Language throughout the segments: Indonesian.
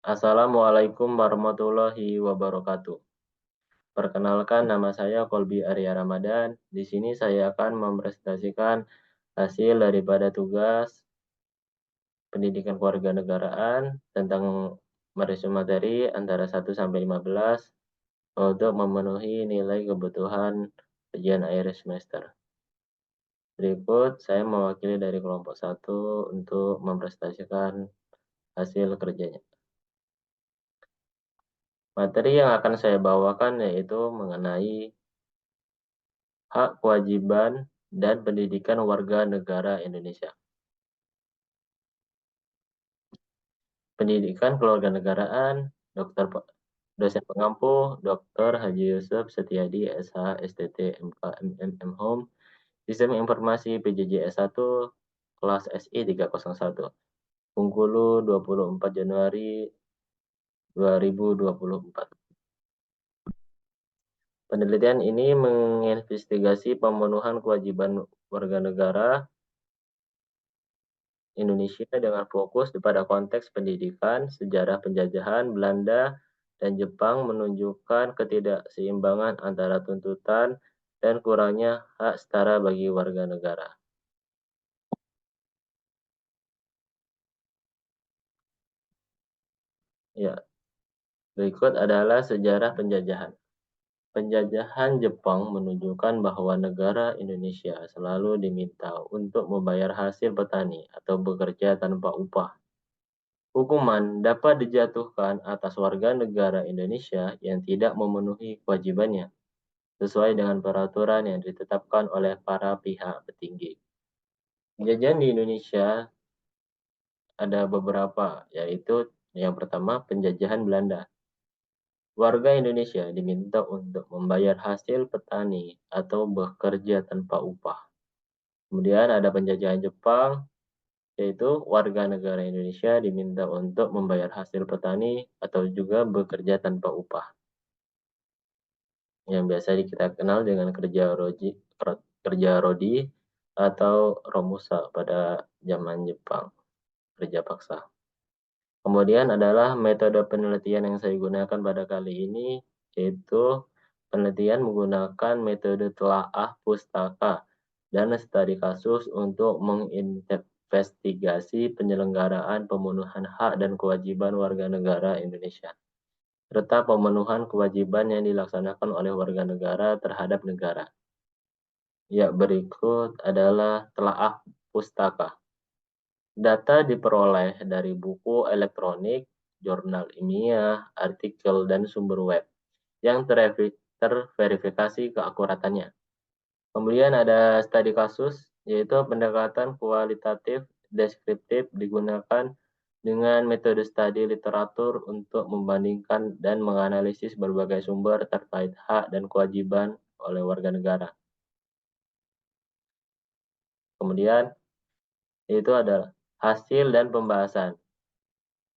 Assalamualaikum warahmatullahi wabarakatuh. Perkenalkan, nama saya Kolbi Arya Ramadan. Di sini saya akan mempresentasikan hasil daripada tugas pendidikan kewarganegaraan tentang menyusun materi antara 1 sampai 15 untuk memenuhi nilai kebutuhan ujian akhir semester. Berikut saya mewakili dari kelompok 1 untuk mempresentasikan hasil kerjanya. Materi yang akan saya bawakan yaitu mengenai hak, kewajiban, dan pendidikan warga negara Indonesia. Pendidikan kewarganegaraan, dosen pengampu, Dr. Haji Yusuf Setiadi, SH, STT, MK, MM Home, Sistem Informasi PJJ S1, kelas SI 301, Bengkulu 24 Januari 2024. Penelitian ini menginvestigasi pemenuhan kewajiban warga negara Indonesia dengan fokus pada konteks pendidikan. Sejarah penjajahan Belanda dan Jepang menunjukkan ketidakseimbangan antara tuntutan dan kurangnya hak setara bagi warga negara. Ya, berikut adalah sejarah penjajahan. Penjajahan Jepang menunjukkan bahwa negara Indonesia selalu diminta untuk membayar hasil petani atau bekerja tanpa upah. Hukuman dapat dijatuhkan atas warga negara Indonesia yang tidak memenuhi kewajibannya sesuai dengan peraturan yang ditetapkan oleh para pihak petinggi. Penjajahan di Indonesia ada beberapa, yaitu yang pertama penjajahan Belanda. Warga Indonesia diminta untuk membayar hasil petani atau bekerja tanpa upah. Kemudian ada penjajahan Jepang, yaitu warga negara Indonesia diminta untuk membayar hasil petani atau juga bekerja tanpa upah, yang biasa kita kenal dengan kerja rodi atau romusa pada zaman Jepang, kerja paksa. Kemudian adalah metode penelitian yang saya gunakan pada kali ini, yaitu penelitian menggunakan metode telaah pustaka dan studi kasus untuk menginvestigasi penyelenggaraan pemenuhan hak dan kewajiban warga negara Indonesia, serta pemenuhan kewajiban yang dilaksanakan oleh warga negara terhadap negara. Ya, berikut adalah telaah pustaka. Data diperoleh dari buku elektronik, jurnal ilmiah, artikel, dan sumber web yang terverifikasi keakuratannya. Kemudian ada studi kasus, yaitu pendekatan kualitatif deskriptif digunakan dengan metode studi literatur untuk membandingkan dan menganalisis berbagai sumber terkait hak dan kewajiban oleh warga negara. Kemudian itu adalah hasil dan pembahasan.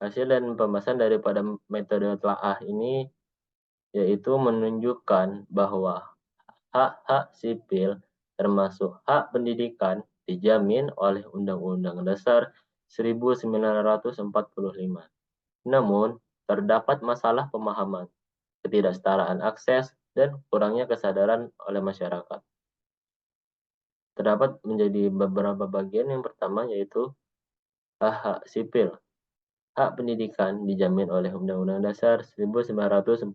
Hasil dan pembahasan daripada metode telaah ini yaitu menunjukkan bahwa hak-hak sipil termasuk hak pendidikan dijamin oleh Undang-Undang Dasar 1945. Namun, terdapat masalah pemahaman, ketidaksetaraan akses, dan kurangnya kesadaran oleh masyarakat. Terdapat menjadi beberapa bagian. Yang pertama yaitu hak-hak sipil. Hak pendidikan dijamin oleh Undang-Undang Dasar 1945.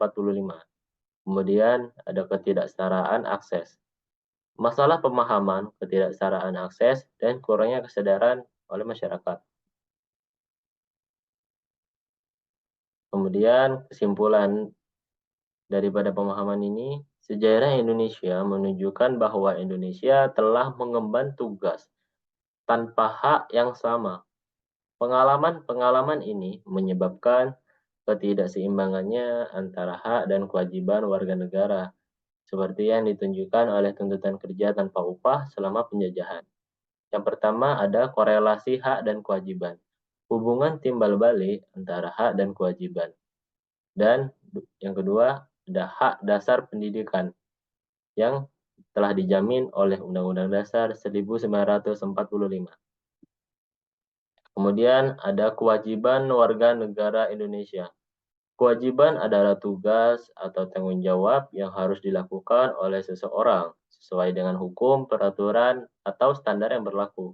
Kemudian ada ketidaksetaraan akses. Masalah pemahaman, ketidaksetaraan akses, dan kurangnya kesadaran oleh masyarakat. Kemudian kesimpulan daripada pemahaman ini, sejarah Indonesia menunjukkan bahwa Indonesia telah mengemban tugas tanpa hak yang sama. Pengalaman-pengalaman ini menyebabkan ketidakseimbangannya antara hak dan kewajiban warga negara, seperti yang ditunjukkan oleh tuntutan kerja tanpa upah selama penjajahan. Yang pertama ada korelasi hak dan kewajiban, hubungan timbal balik antara hak dan kewajiban. Dan yang kedua ada hak dasar pendidikan yang telah dijamin oleh Undang-Undang Dasar 1945. Kemudian ada kewajiban warga negara Indonesia. Kewajiban adalah tugas atau tanggung jawab yang harus dilakukan oleh seseorang sesuai dengan hukum, peraturan, atau standar yang berlaku.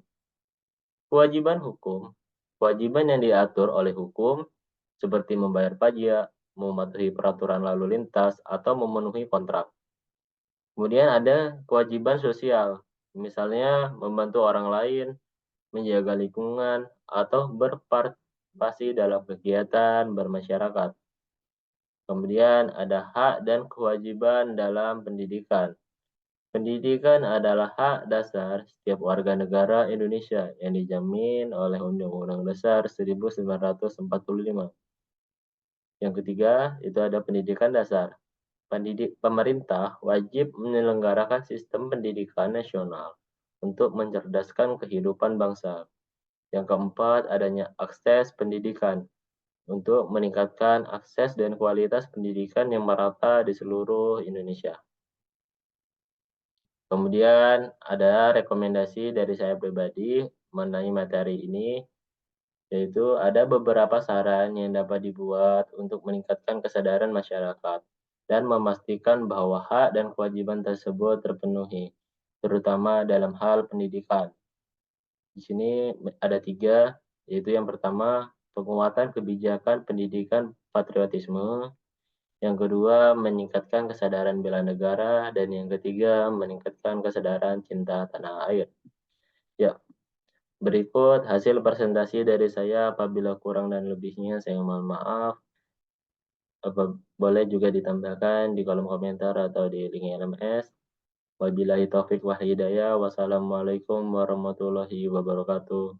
Kewajiban hukum, kewajiban yang diatur oleh hukum seperti membayar pajak, mematuhi peraturan lalu lintas, atau memenuhi kontrak. Kemudian ada kewajiban sosial, misalnya membantu orang lain, menjaga lingkungan, atau berpartisipasi dalam kegiatan bermasyarakat. Kemudian ada hak dan kewajiban dalam pendidikan. Pendidikan adalah hak dasar setiap warga negara Indonesia yang dijamin oleh Undang-Undang Dasar 1945. Yang ketiga, itu ada pendidikan dasar. Pemerintah wajib menyelenggarakan sistem pendidikan nasional untuk mencerdaskan kehidupan bangsa. Yang keempat, adanya akses pendidikan untuk meningkatkan akses dan kualitas pendidikan yang merata di seluruh Indonesia. Kemudian ada rekomendasi dari saya pribadi mengenai materi ini, yaitu ada beberapa saran yang dapat dibuat untuk meningkatkan kesadaran masyarakat dan memastikan bahwa hak dan kewajiban tersebut terpenuhi, terutama dalam hal pendidikan. Di sini ada tiga, yaitu yang pertama, penguatan kebijakan pendidikan patriotisme, yang kedua, meningkatkan kesadaran bela negara, dan yang ketiga, meningkatkan kesadaran cinta tanah air. Ya, berikut hasil presentasi dari saya. Apabila kurang dan lebihnya, saya mohon maaf. Boleh juga ditambahkan di kolom komentar atau di link LMS. Wabillahi taufik wa hidayah. Wassalamualaikum warahmatullahi wabarakatuh.